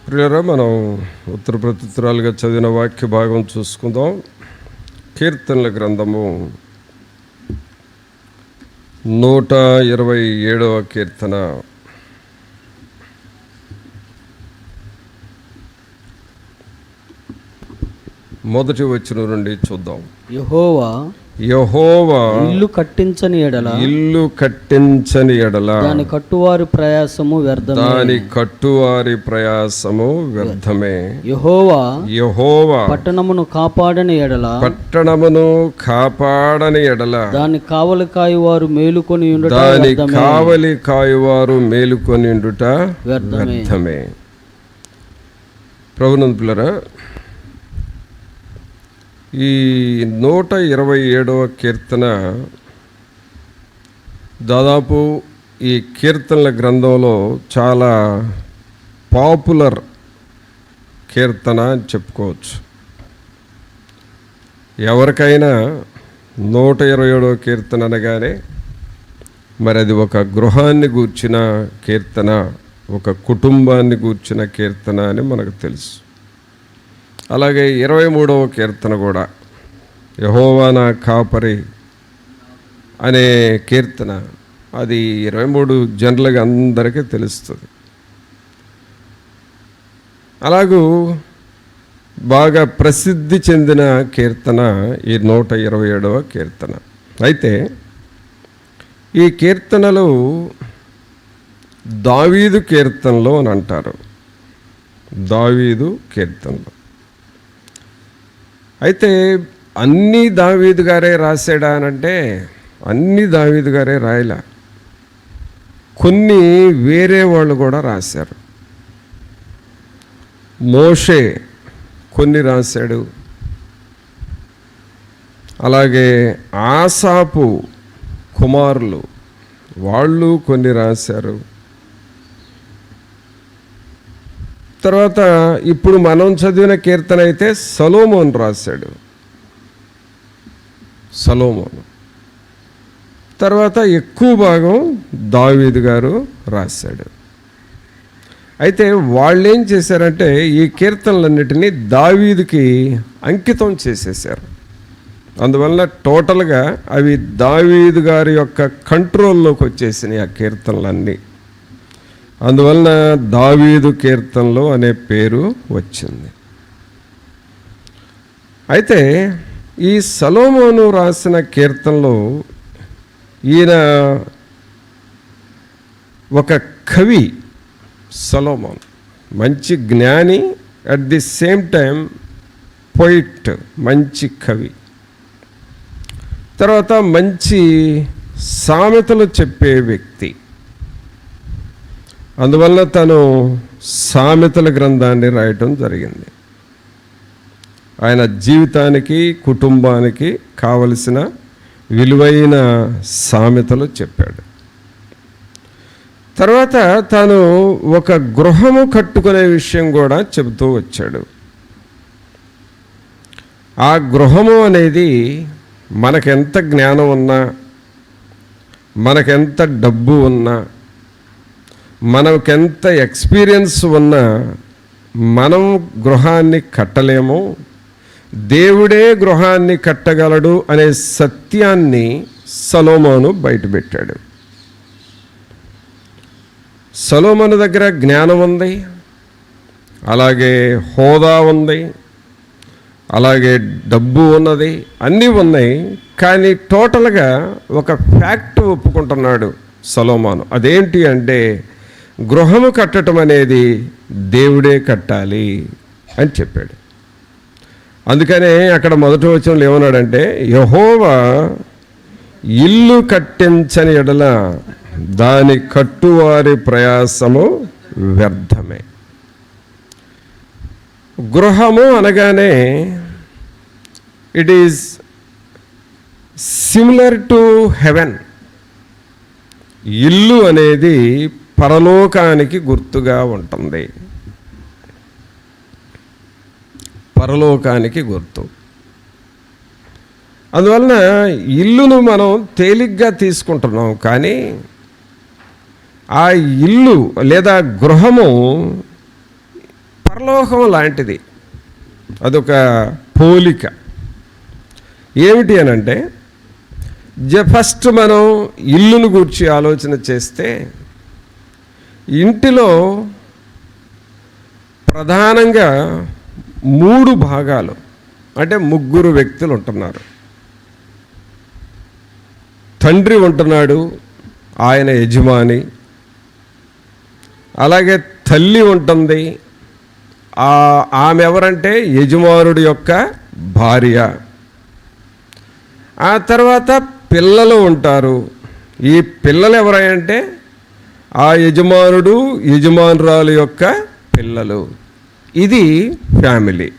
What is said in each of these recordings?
ప్రియరా, మనం ఉత్తర ప్రత్యుత్తరాలుగా చదివిన వాక్య భాగం చూసుకుందాం. కీర్తనల గ్రంథము 127వ కీర్తన. మొదటి వచనం నుండి చూద్దాం. యెహోవా ఇల్లు కట్టించని ఎడల దాని కట్టువారి ప్రయాసము వ్యర్థమే. యెహోవా పట్టణమును కాపాడని ఎడల దాని కావలి కాయువారు మేలుకొని ఉండుట వ్యర్థమే. ప్రభునందు పిల్లరా, ఈ 127వ కీర్తన దాదాపు ఈ కీర్తనల గ్రంథంలో చాలా పాపులర్ కీర్తన అని చెప్పుకోవచ్చు. ఎవరికైనా 127వ కీర్తన అనగానే మరి అది ఒక గృహాన్ని గూర్చిన కీర్తన, ఒక కుటుంబాన్ని గూర్చిన కీర్తన అని మనకు తెలుసు. అలాగే 23వ కీర్తన కూడా యెహోవా నా కాపరి అనే కీర్తన, అది 23 జనరల్గా అందరికీ తెలుస్తుంది. అలాగూ బాగా ప్రసిద్ధి చెందిన కీర్తన ఈ 127వ కీర్తన. అయితే ఈ కీర్తనలు దావీదు కీర్తనలు అని అంటారు. దావీదు కీర్తనలు. అయితే అన్నీ దావీదు గారే రాశాడా అనంటే అన్నీ దావీదు గారే రాయలా. కొన్ని వేరే వాళ్ళు కూడా రాశారు. మోషే కొన్ని రాశాడు. అలాగే ఆసాపు కుమారులు వాళ్ళు కొన్ని రాశారు. తర్వాత ఇప్పుడు మనం చదివిన కీర్తన అయితే సొలొమోను రాశాడు. సొలొమోను తర్వాత ఎక్కువ భాగం దావీదు గారు రాశాడు. అయితే వాళ్ళు ఏం చేశారంటే ఈ కీర్తనలన్నిటినీ దావీదుకి అంకితం చేసేసారు. అందువల్ల టోటల్గా అవి దావీదు గారి యొక్క కంట్రోల్లోకి వచ్చేసినాయి ఆ కీర్తనలన్నీ. అందువలన దావీదు కీర్తనలు అనే పేరు వచ్చింది. అయితే ఈ సొలొమోను రాసిన కీర్తనలో ఈయన ఒక కవి. సొలొమోను మంచి జ్ఞాని, at the same time poet, మంచి కవి. తర్వాత మంచి సామెతలు చెప్పే వ్యక్తి. అందువల్ల తను సామెతల గ్రంథాన్ని రాయటం జరిగింది. ఆయన జీవితానికి, కుటుంబానికి కావలసిన విలువైన సామెతలు చెప్పాడు. తర్వాత తను ఒక గృహము కట్టుకునే విషయం కూడా చెబుతూ వచ్చాడు. ఆ గృహము అనేది మనకెంత జ్ఞానం ఉన్నా, మనకెంత డబ్బు ఉన్నా, మనకెంత ఎక్స్పీరియన్స్ ఉన్నా మనం గృహాన్ని కట్టలేము. దేవుడే గృహాన్ని కట్టగలడు అనే సత్యాన్ని సొలొమోను బయటపెట్టాడు. సొలొమోను దగ్గర జ్ఞానం ఉంది, అలాగే హోదా ఉంది, అలాగే డబ్బు ఉన్నది, అన్నీ ఉన్నాయి. కానీ టోటల్గా ఒక ఫ్యాక్ట్ ఒప్పుకుంటున్నాడు సొలొమోను. అదేంటి అంటే గృహము కట్టడం అనేది దేవుడే కట్టాలి అని చెప్పాడు. అందుకనే అక్కడ మొదటి వచనంలో ఏమన్నాడంటే, యెహోవా ఇల్లు కట్టించని ఎడల దాని కట్టువారి ప్రయాసము వ్యర్థమే. గృహము అనగానే it is similar to heaven. ఇల్లు అనేది పరలోకానికి గుర్తుగా ఉంటుంది. పరలోకానికి గుర్తు. అందువలన ఇల్లును మనం తేలిగ్గా తీసుకుంటున్నాం. కానీ ఆ ఇల్లు లేదా గృహము పరలోకం లాంటిది. అదొక పోలిక. ఏమిటి అనంటే, ఫస్ట్ మనం ఇల్లును గూర్చి ఆలోచన చేస్తే, ఇంటిలో ప్రధానంగా 3 భాగాలు, అంటే 3 వ్యక్తులు ఉంటున్నారు. తండ్రి ఉంటున్నాడు, ఆయన యజమాని. అలాగే తల్లి ఉంటుంది, ఆమె ఎవరంటే యజమానుడి యొక్క భార్య. ఆ తర్వాత పిల్లలు ఉంటారు. ఈ పిల్లలు ఎవరంటే ఆ యజమానుడు, యజమానురాలు యొక్క పిల్లలు. ఇది ఫ్యామిలీ.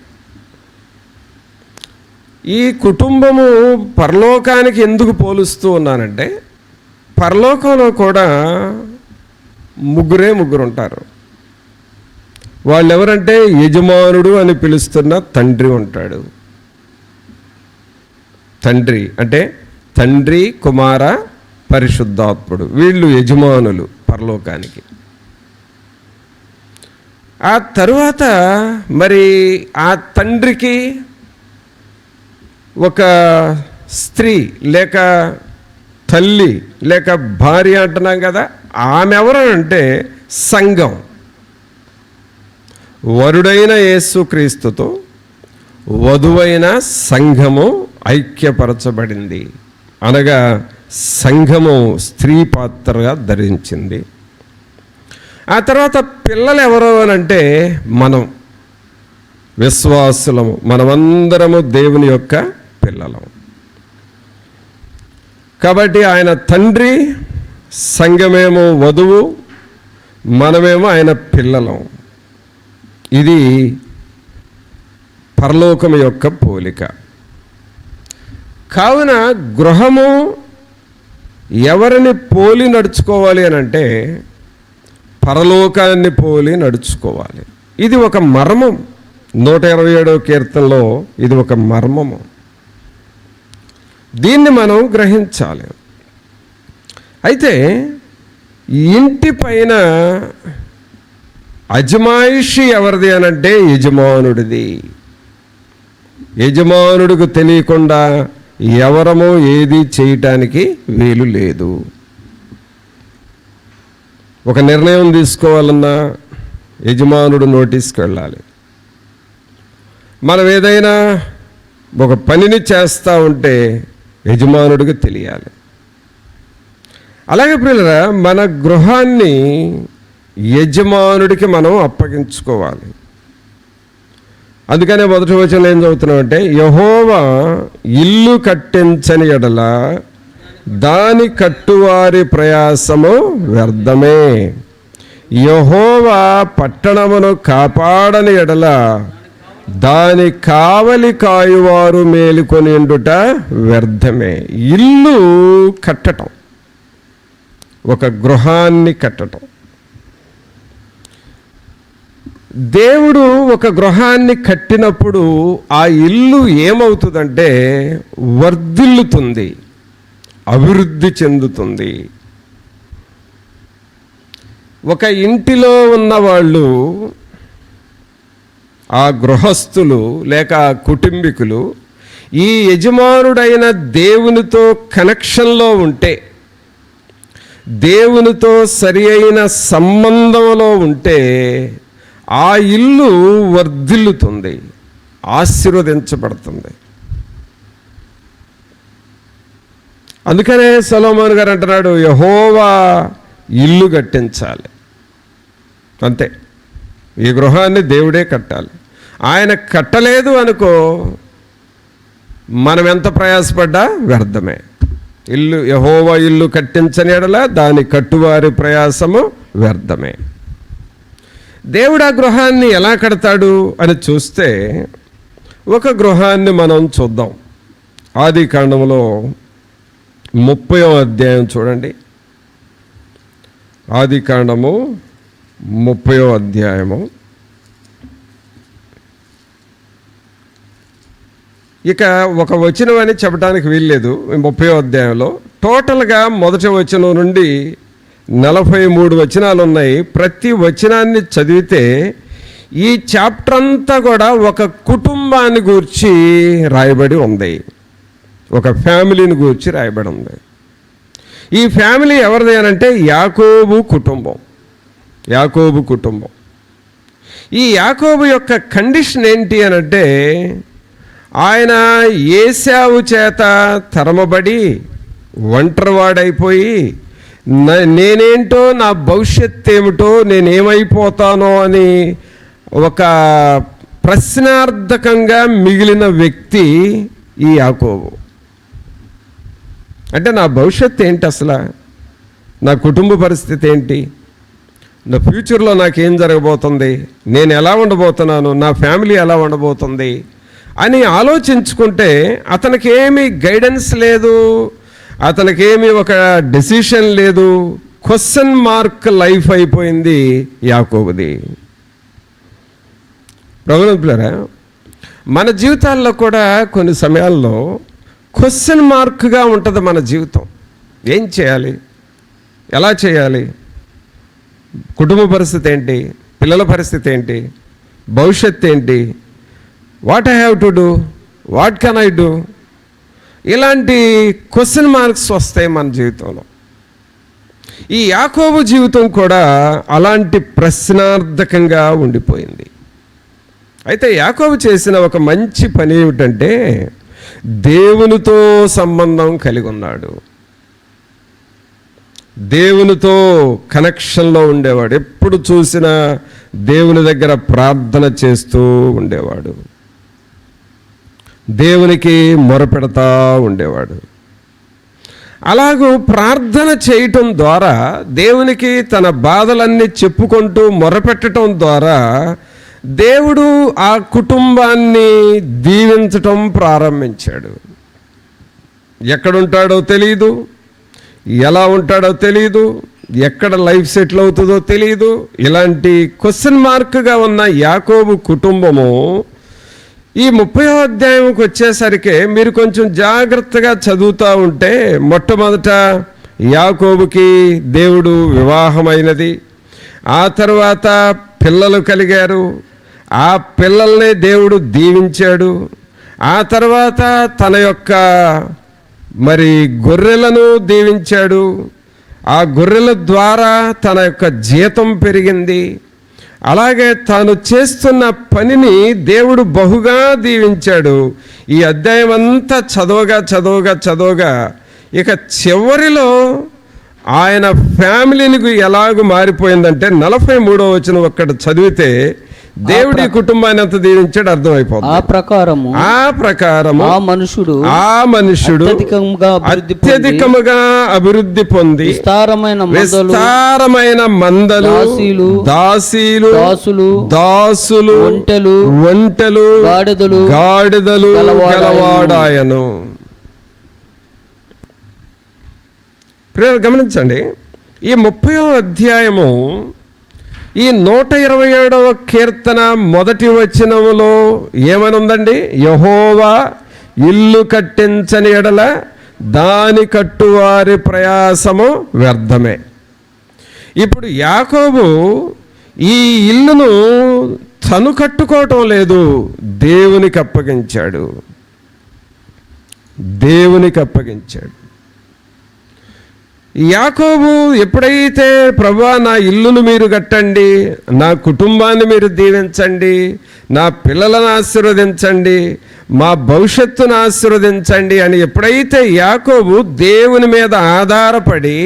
ఈ కుటుంబము పరలోకానికి ఎందుకు పోలుస్తూ ఉన్నానంటే, పరలోకంలో కూడా 3 ఉంటారు. వాళ్ళు ఎవరంటే యజమానుడు అని పిలుస్తున్న తండ్రి ఉంటాడు. తండ్రి అంటే తండ్రి, కుమార, పరిశుద్ధాత్ముడు. వీళ్ళు యజమానులు పరలోకానికి. ఆ తరువాత మరి ఆ తండ్రికి ఒక స్త్రీ లేక తల్లి లేక భార్య అంటున్నాం కదా, ఆమె ఎవరంటే సంఘం. వరుడైన యేసుక్రీస్తుతో వధువైన సంఘము ఐక్యపరచబడింది. అనగా సంఘము స్త్రీ పాత్రగా ధరించింది. ఆ తర్వాత పిల్లలు ఎవరు అనంటే మనం విశ్వాసులము, మనమందరము దేవుని యొక్క పిల్లలం. కాబట్టి ఆయన తండ్రి, సంఘమేమో వధువు, మనమేమో ఆయన పిల్లలం. ఇది పరలోకం యొక్క పోలిక. కావున గృహము ఎవరిని పోలి నడుచుకోవాలి అనంటే పరలోకాన్ని పోలి నడుచుకోవాలి. ఇది ఒక మర్మం. 127వ కీర్తనలో ఇది ఒక మర్మము. దీన్ని మనం గ్రహించాలి. అయితే ఇంటి పైన అజమాయిషి ఎవరిది అనంటే యజమానుడిది. యజమానుడికి తెలియకుండా ఎవరమో ఏది చేయటానికి వీలు లేదు. ఒక నిర్ణయం తీసుకోవాలన్నా యజమానుడు నోటీస్కి వెళ్ళాలి. మనం ఏదైనా ఒక పనిని చేస్తూ ఉంటే యజమానుడికి తెలియాలి. అలాగే ప్రియులారా, మన గృహాన్ని యజమానుడికి మనం అప్పగించుకోవాలి. అందుకనే మొదటి వచనంలో ఏం చదువుతున్నామంటే, యెహోవా ఇల్లు కట్టించని ఎడల దాని కట్టువారి ప్రయాసము వ్యర్థమే. యెహోవా పట్టణమును కాపాడని ఎడల దాని కావలి కాయువారు మేలుకొనిండుట వ్యర్థమే. ఇల్లు కట్టటం, ఒక గృహాన్ని కట్టటం. దేవుడు ఒక గృహాన్ని కట్టినప్పుడు ఆ ఇల్లు ఏమవుతుందంటే వర్ధిల్లుతుంది, అభివృద్ధి చెందుతుంది. ఒక ఇంటిలో ఉన్నవాళ్ళు, ఆ గృహస్థులు లేక ఆ కుటుంబీకులు ఈ యజమానుడైన దేవునితో కనెక్షన్లో ఉంటే, దేవునితో సరి అయిన సంబంధంలో ఉంటే ఆ ఇల్లు వర్ధిల్లుతుంది, ఆశీర్వదించబడుతుంది. అందుకనే సొలొమోను గారు అంటున్నాడు, యెహోవా ఇల్లు కట్టించాలి. అంతే, ఈ గృహాన్ని దేవుడే కట్టాలి. ఆయన కట్టలేదు అనుకో, మనం ఎంత ప్రయాసపడ్డా వ్యర్థమే. ఇల్లు యెహోవా ఇల్లు కట్టించని ఎడల దాని కట్టువారి ప్రయాసము వ్యర్థమే. దేవుడు ఆ గృహాన్ని ఎలా కడతాడు అని చూస్తే ఒక గృహాన్ని మనం చూద్దాం. ఆదికాండంలో 30వ అధ్యాయం చూడండి. ఆదికాండము 30వ అధ్యాయము. ఇక ఒక వచనం అని చెప్పడానికి వీల్లేదు 30వ అధ్యాయంలో. టోటల్గా మొదటి వచనం నుండి 43 వచనాలు ఉన్నాయి. ప్రతి వచనాన్ని చదివితే ఈ చాప్టర్ అంతా కూడా ఒక కుటుంబాన్ని గూర్చి రాయబడి ఉంది, ఒక ఫ్యామిలీని గూర్చి రాయబడి ఉంది. ఈ ఫ్యామిలీ ఎవరిది అనంటే యాకోబు కుటుంబం. యాకోబు కుటుంబం. ఈ యాకోబు యొక్క కండిషన్ ఏంటి అనంటే, ఆయన ఏశావు చేత తరమబడి ఒంటరివాడైపోయి నేనేంటో, నా భవిష్యత్తు ఏమిటో, నేనేమైపోతానో అని ఒక ప్రశ్నార్థకంగా మిగిలిన వ్యక్తి ఈ యాకోబు. అంటే నా భవిష్యత్తు ఏంటి, అసలు నా కుటుంబ పరిస్థితి ఏంటి, నా ఫ్యూచర్లో నాకేం జరగబోతుంది, నేను ఎలా ఉండబోతున్నాను, నా ఫ్యామిలీ ఎలా ఉండబోతుంది అని ఆలోచించుకుంటే అతనికి ఏమీ గైడెన్స్ లేదు, అతనికి ఏమీ ఒక డెసిషన్ లేదు. క్వశ్చన్ మార్క్ లైఫ్ అయిపోయింది యాకోబుది. ప్రభువులారా, మన జీవితాల్లో కూడా కొన్ని సమయాల్లో క్వశ్చన్ మార్క్గా ఉంటుంది మన జీవితం. ఏం చేయాలి, ఎలా చేయాలి, కుటుంబ పరిస్థితి ఏంటి, పిల్లల పరిస్థితి ఏంటి, భవిష్యత్తు ఏంటి, what I have to do, what can I do, ఇలాంటి క్వశ్చన్ మార్క్స్ వస్తాయి మన జీవితంలో. ఈ యాకోబు జీవితం కూడా అలాంటి ప్రశ్నార్థకంగా ఉండిపోయింది. అయితే యాకోబు చేసిన ఒక మంచి పని ఏమిటంటే, దేవునితో సంబంధం కలిగి ఉన్నాడు, దేవునితో కనెక్షన్లో ఉండేవాడు. ఎప్పుడు చూసినా దేవుని దగ్గర ప్రార్థన చేస్తూ ఉండేవాడు, దేవునికి మొరపెడతా ఉండేవాడు. అలాగూ ప్రార్థన చేయటం ద్వారా, దేవునికి తన బాధలన్నీ చెప్పుకుంటూ మొరపెట్టడం ద్వారా దేవుడు ఆ కుటుంబాన్ని దీవించటం ప్రారంభించాడు. ఎక్కడుంటాడో తెలియదు, ఎలా ఉంటాడో తెలియదు, ఎక్కడ లైఫ్ సెటిల్ అవుతుందో తెలియదు. ఇలాంటి క్వశ్చన్ మార్క్గా ఉన్న యాకోబు కుటుంబము ఈ 30వ అధ్యాయంకి వచ్చేసరికి మీరు కొంచెం జాగ్రత్తగా చదువుతూ ఉంటే, మొట్టమొదట యాకోబుకి దేవుడు వివాహమైనది, ఆ తర్వాత పిల్లలు కలిగారు, ఆ పిల్లల్ని దేవుడు దీవించాడు, ఆ తర్వాత తన యొక్క గొర్రెలను దీవించాడు, ఆ గొర్రెల ద్వారా తన యొక్క జీతం పెరిగింది. అలాగే తాను చేస్తున్న పనిని దేవుడు బహుగా దీవించాడు. ఈ అధ్యాయం అంతా చదవగా ఇక చివరిలో ఆయన ఫ్యామిలీని ఎలాగూ మారిపోయిందంటే 43వ వచనం ఒక్కటి చదివితే దేవుడి కుటుంబాన్ని అంత దీవించాడు అర్థమైపోతుంది. ఆ ప్రకారము ఆ మనుషుడు అత్యధికముగా అభివృద్ధి పొంది విస్తారమైన మందలు, దాసులు, ఒంటెలు, గాడిదలు గలవాడాయను. గమనించండి, ఈ 30వ అధ్యాయము ఈ 127వ కీర్తన మొదటి వచనములో ఏమని ఉందండి? యెహోవా ఇల్లు కట్టించని ఎడల దాని కట్టువారి ప్రయాసము వ్యర్థమే. ఇప్పుడు యాకోబు ఈ ఇల్లును తను కట్టుకోవటం లేదు, దేవునికి అప్పగించాడు. యాకోబు ఎప్పుడైతే ప్రభువా నా ఇల్లును మీరు కట్టండి, నా కుటుంబాన్ని మీరు దీవించండి, నా పిల్లలను ఆశీర్వదించండి, మా భవిష్యత్తును ఆశీర్వదించండి అని ఎప్పుడైతే యాకోబు దేవుని మీద ఆధారపడి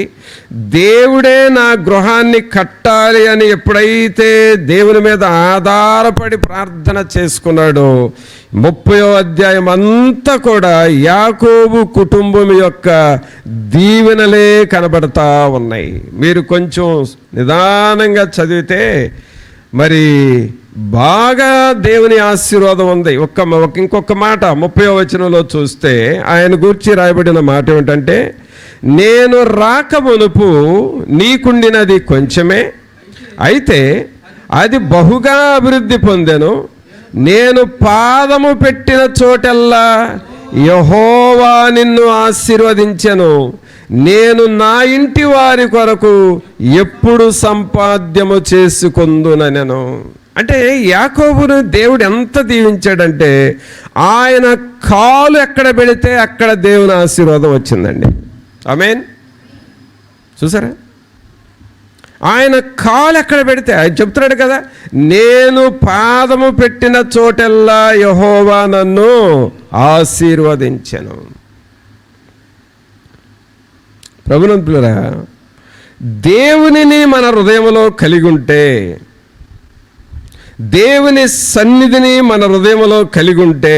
దేవుడే నా గృహాన్ని కట్టాలి అని ఎప్పుడైతే దేవుని మీద ఆధారపడి ప్రార్థన చేసుకున్నాడో 30వ అధ్యాయం అంతా కూడా యాకోబు కుటుంబం యొక్క దీవెనలే కనబడతా ఉన్నాయి. మీరు కొంచెం నిదానంగా చదివితే బాగా దేవుని ఆశీర్వాదం ఉంది. ఇంకొక మాట 30వ వచనంలో చూస్తే ఆయన గూర్చి రాయబడిన మాట ఏమిటంటే, నేను రాకమునుపు నీకుండినది కొంచెమే, అయితే అది బహుగా అభివృద్ధి పొందెను. నేను పాదము పెట్టిన చోటల్లా యెహోవా నిన్ను ఆశీర్వదించెను. నేను నా ఇంటి వారి కొరకు ఎప్పుడు సంపాద్యము చేసుకొందునెను. అంటే యాకోబును దేవుడు ఎంత దీవించాడంటే ఆయన కాలు ఎక్కడ పెడితే అక్కడ దేవుని ఆశీర్వాదం వచ్చిందండి. ఆమేన్. చూసారా, ఆయన కాలు ఎక్కడ పెడితే ఆయన చెప్తున్నాడు కదా, నేను పాదము పెట్టిన చోటెల్లా యెహోవా నన్ను ఆశీర్వదించెను. ప్రభునంతులరా, దేవునిని మన హృదయంలో కలిగి ఉంటే, దేవుని సన్నిధిని మన హృదయంలో కలిగి ఉంటే,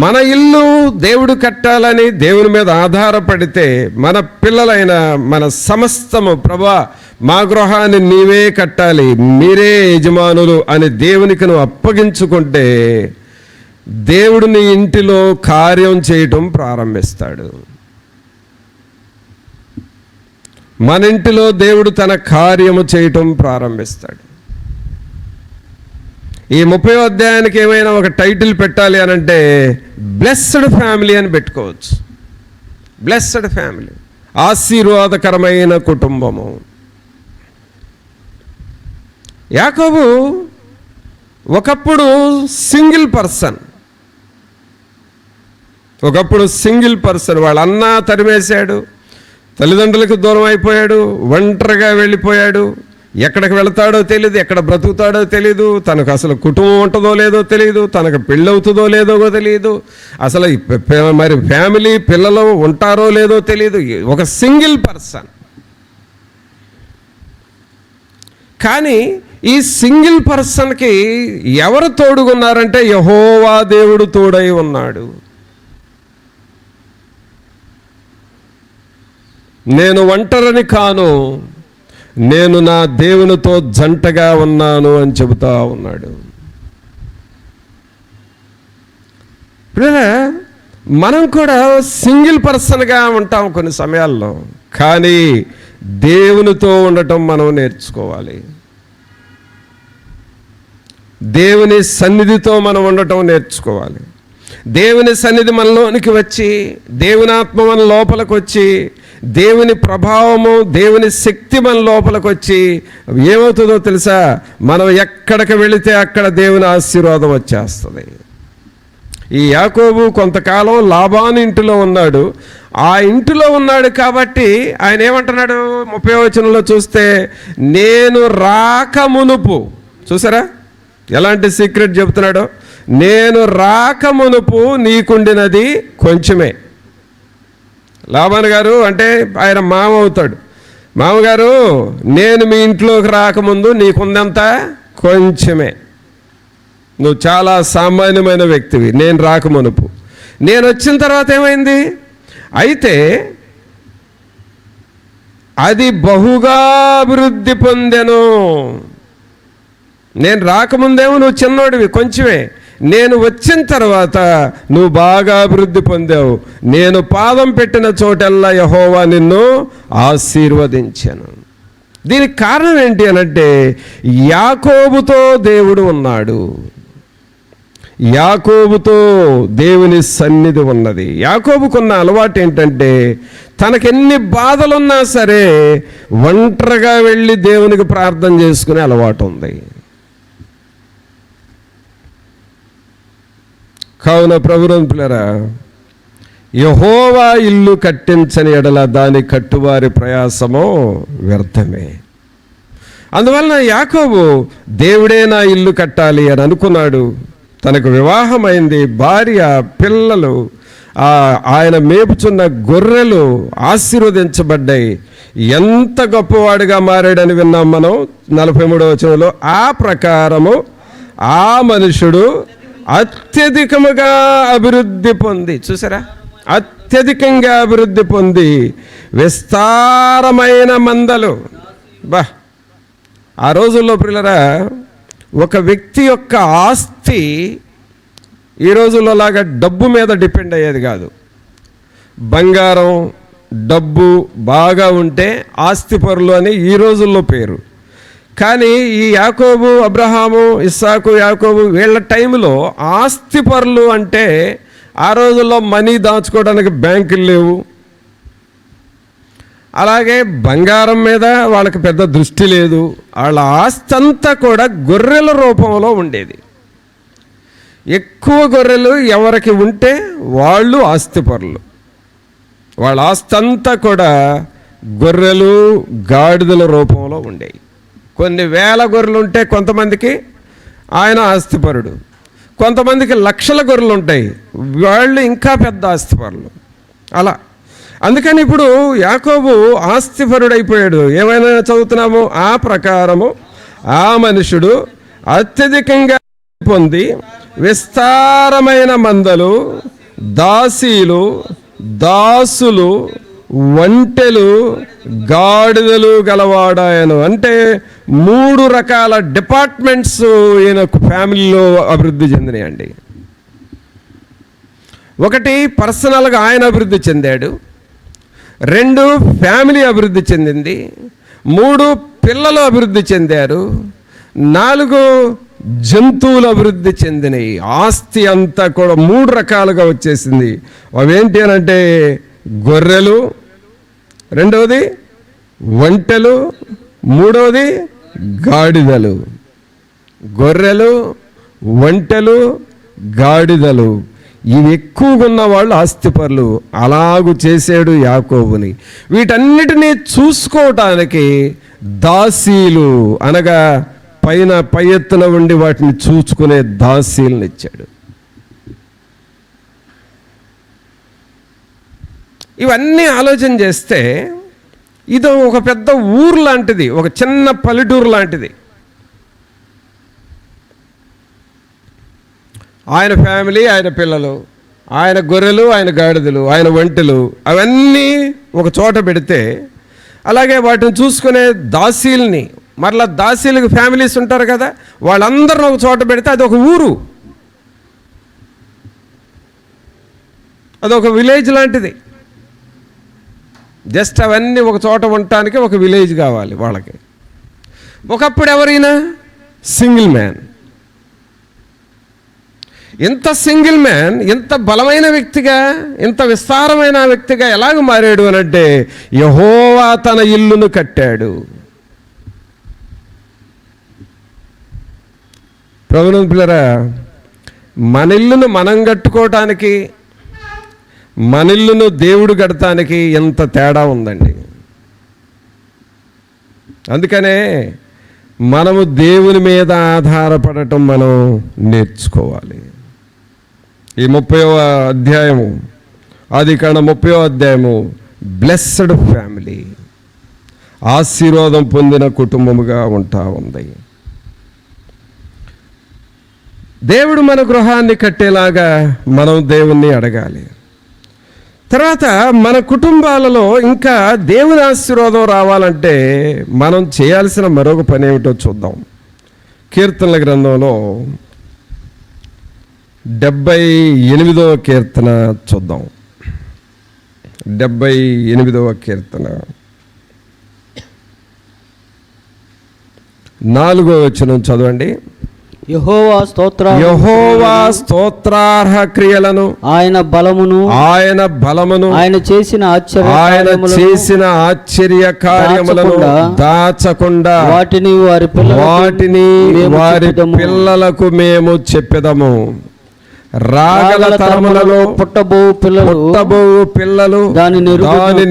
మన ఇల్లు దేవుడు కట్టాలని దేవుని మీద ఆధారపడితే, మన పిల్లలైన మన సమస్తము ప్రభా మా గృహాన్ని నీవే కట్టాలి, మీరే యజమానులు అని దేవునికి నువ్వు అప్పగించుకుంటే దేవుడు నీ ఇంటిలో కార్యం చేయటం ప్రారంభిస్తాడు. మన ఇంటిలో దేవుడు తన కార్యము చేయటం ప్రారంభిస్తాడు. ఈ 30వ అధ్యాయానికి ఏమైనా ఒక టైటిల్ పెట్టాలి అని అంటే బ్లెస్డ్ ఫ్యామిలీ అని పెట్టుకోవచ్చు. బ్లెస్డ్ ఫ్యామిలీ, ఆశీర్వాదకరమైన కుటుంబము. యాకోబు ఒకప్పుడు సింగిల్ పర్సన్, వాళ్ళ అన్న తరిమేశాడు, తల్లిదండ్రులకు దూరం అయిపోయాడు, ఒంటరిగా వెళ్ళిపోయాడు, ఎక్కడికి వెళతాడో తెలియదు, ఎక్కడ బ్రతుకుతాడో తెలియదు, తనకు అసలు కుటుంబం ఉంటుందో లేదో తెలియదు, తనకు పెళ్ళవుతుందో లేదో తెలియదు, అసలు మరి ఫ్యామిలీ పిల్లలు ఉంటారో లేదో తెలియదు. ఒక సింగిల్ పర్సన్. కానీ ఈ సింగిల్ పర్సన్కి ఎవరు తోడుగున్నారంటే యెహోవా దేవుడు తోడై ఉన్నాడు. నేను ఒంటరిని కాను, నేను నా దేవునితో జంటగా ఉన్నాను అని చెబుతా ఉన్నాడు. మనం కూడా సింగిల్ పర్సన్గా ఉంటాం కొన్ని సమయాల్లో, కానీ దేవునితో ఉండటం మనం నేర్చుకోవాలి. దేవుని సన్నిధితో మనం ఉండటం నేర్చుకోవాలి. దేవుని సన్నిధి మనలోనికి వచ్చి, దేవుని ఆత్మ మన లోపలికి వచ్చి, దేవుని ప్రభావము, దేవుని శక్తి మన లోపలికి వచ్చి ఏమవుతుందో తెలుసా, మనం ఎక్కడికి వెళితే అక్కడ దేవుని ఆశీర్వాదం వచ్చేస్తుంది. ఈ యాకోబు కొంతకాలం లాబాను ఇంటిలో ఉన్నాడు. ఆ ఇంటిలో ఉన్నాడు కాబట్టి ఆయన ఏమంటున్నాడు 30వ వచనంలో చూస్తే, నేను రాకమునుపు, చూసారా ఎలాంటి సీక్రెట్ చెబుతున్నాడో, నేను రాకమునుపు నీకుండినది కొంచెమే. లాబాను గారు అంటే ఆయన మామ అవుతాడు. మామగారు, నేను మీ ఇంట్లోకి రాకముందు నీకుందంత కొంచెమే, నువ్వు చాలా సామాన్యమైన వ్యక్తివి నేను రాకమునుపు. నేను వచ్చిన తర్వాత ఏమైంది అయితే అది బహుగా అభివృద్ధి పొందెను. నేను రాకముందేమో నువ్వు చిన్నోడివి, కొంచెమే. నేను వచ్చిన తర్వాత నువ్వు బాగా అభివృద్ధి పొందావు. నేను పాదం పెట్టిన చోటల్లా యెహోవా నిన్ను ఆశీర్వదించాను. దీనికి కారణం ఏంటి అనంటే, యాకోబుతో దేవుడు ఉన్నాడు, యాకోబుతో దేవుని సన్నిధి ఉన్నది. యాకోబుకున్న అలవాటు ఏంటంటే, తనకెన్ని బాధలున్నా సరే ఒంటరిగా వెళ్ళి దేవునికి ప్రార్థన చేసుకునే అలవాటు ఉంది. కావున ప్రభునంతులారా, యెహోవా ఇల్లు కట్టించని ఎడల దాని కట్టువారి ప్రయాసము వ్యర్థమే. అందువలన యాకోబు దేవుడే నా ఇల్లు కట్టాలి అని అనుకున్నాడు. తనకు వివాహమైంది, భార్య, పిల్లలు, ఆయన మేపుచున్న గొర్రెలు ఆశీర్వదించబడ్డాయి. ఎంత గొప్పవాడిగా మారాడని విన్నాం మనం 43వ వచనంలో. ఆ ప్రకారము ఆ మనుషుడు అత్యధికముగా అభివృద్ధి పొంది, చూసారా, అత్యధికంగా అభివృద్ధి పొంది విస్తారమైన మందలు. ఆ రోజుల్లో ప్రియులరా, ఒక వ్యక్తి యొక్క ఆస్తి ఈ రోజుల్లో లాగా డబ్బు మీద డిపెండ్ అయ్యేది కాదు. బంగారం, డబ్బు బాగా ఉంటే ఆస్తిపరులు అని ఈ రోజుల్లో పేరు. కానీ ఈ యాకోబు, అబ్రహాము, ఇస్సాకు, యాకోబు వీళ్ళ టైంలో ఆస్తిపరులు అంటే ఆ రోజుల్లో మనీ దాచుకోవడానికి బ్యాంకులు లేవు. అలాగే బంగారం మీద వాళ్ళకి పెద్ద దృష్టి లేదు. వాళ్ళ ఆస్తి అంతా కూడా గొర్రెల రూపంలో ఉండేది. ఎక్కువ గొర్రెలు ఎవరికి ఉంటే వాళ్ళు ఆస్తిపరులు. వాళ్ళ ఆస్తి అంతా కూడా గొర్రెలు గాడిదల రూపంలో ఉండేవి. కొన్ని వేల గొర్రెలు ఉంటే కొంతమందికి ఆయన ఆస్తిపరుడు, కొంతమందికి లక్షల గొర్రెలు ఉంటాయి, వాళ్ళు ఇంకా పెద్ద ఆస్తిపరులు. అలా అందుకని ఇప్పుడు యాకోబు ఆస్తిపరుడైపోయాడు. ఏమైనా చదువుతున్నాము, ఆ ప్రకారము ఆ మనుషుడు అత్యధికంగా పొంది విస్తారమైన మందలు, దాసీలు, దాసులు, ఒంటెలు, గాడిదలు గలవాడాయను. అంటే 3 రకాల డిపార్ట్మెంట్స్ ఈయన ఫ్యామిలీలో అభివృద్ధి చెందినాయండి. ఒకటి పర్సనల్గా ఆయన అభివృద్ధి చెందాడు, 2 ఫ్యామిలీ అభివృద్ధి చెందింది, 3 పిల్లలు అభివృద్ధి చెందారు, 4 జంతువులు అభివృద్ధి చెందినవి. ఆస్తి అంతా కూడా 3 రకాలుగా వచ్చేసింది. అవేంటి అని అంటే గొర్రెలు, 2వది ఒంటెలు, 3వది గాడిదలు. గొర్రెలు, ఒంటెలు, గాడిదలు ఇవి ఎక్కువగా ఉన్న వాళ్ళు ఆస్తిపరులు. అలాగూ చేసాడు యాకోబుని. వీటన్నిటినీ చూసుకోవటానికి దాసీలు అనగా పై ఎత్తున ఉండి వాటిని చూసుకునే దాసీలను ఇచ్చాడు. ఇవన్నీ ఆలోచన చేస్తే ఇది ఒక పెద్ద ఊరు లాంటిది, ఒక చిన్న పల్లెటూరు లాంటిది. ఆయన ఫ్యామిలీ, ఆయన పిల్లలు, ఆయన గొర్రెలు, ఆయన గాడిదలు, ఆయన ఒంటెలు అవన్నీ ఒక చోట పెడితే, అలాగే వాటిని చూసుకునే దాసీల్ని, మరలా దాసీలకు ఫ్యామిలీస్ ఉంటారు కదా, వాళ్ళందరిని ఒక చోట పెడితే అది ఒక ఊరు, అదొక విలేజ్ లాంటిది. జస్ట్ అవన్నీ ఒక చోట ఉండటానికి ఒక విలేజ్ కావాలి వాళ్ళకి. ఒకప్పుడు ఎవరైనా సింగిల్ మ్యాన్, ఇంత సింగిల్ మ్యాన్ ఇంత బలమైన వ్యక్తిగా, ఇంత విస్తారమైన వ్యక్తిగా ఎలాగ మారాడు అని అంటే యెహోవా తన ఇల్లును కట్టాడు. ప్రభువునందు పిల్లరా, మన ఇల్లును మనం కట్టుకోవటానికి, మన ఇల్లును దేవుడు కడటానికి ఎంత తేడా ఉందండి. అందుకనే మనము దేవుని మీద ఆధారపడటం మనం నేర్చుకోవాలి. ఈ 30వ అధ్యాయము, ఆదికాండం 30వ అధ్యాయము బ్లెస్డ్ ఫ్యామిలీ, ఆశీర్వాదం పొందిన కుటుంబముగా ఉంటా ఉంది. దేవుడు మన గృహాన్ని కట్టేలాగా మనం దేవుణ్ణి అడగాలి. తర్వాత మన కుటుంబాలలో ఇంకా దేవుని ఆశీర్వాదం రావాలంటే మనం చేయాల్సిన మరొక పని ఏమిటో చూద్దాం. కీర్తనల గ్రంథంలో 78వ కీర్తన చూద్దాం. 78వ కీర్తన 4వ వచనం చదవండి. యెహోవా స్తోత్రార్హ క్రియలను, ఆయన బలమును, ఆయన చేసిన ఆశ్చర్య కార్యములను దాచకుండా వాటిని వారి పిల్లలకు మేము చెప్పెదము. రాగల తరములలో పుట్టబోవు పిల్లలు దాని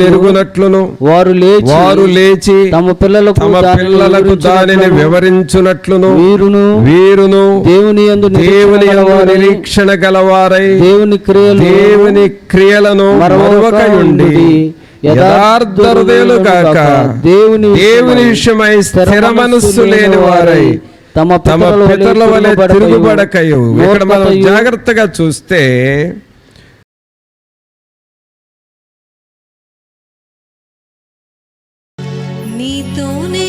నెరుగునట్లును వారు లేచి తమ పిల్లలకు దానిని వివరించునట్లును వీరును దేవుని యందు నిరీక్షణ గలవారై దేవుని క్రియలను మరొకయుండి యథార్థ హృదయులు గాక దేవుని విషయమై స్థిర మనస్సు లేని వారై తమ పితరుల వలె తిరుగుబడకయు. ఇక్కడ మనం జాగ్రత్తగా చూస్తే నీతోనే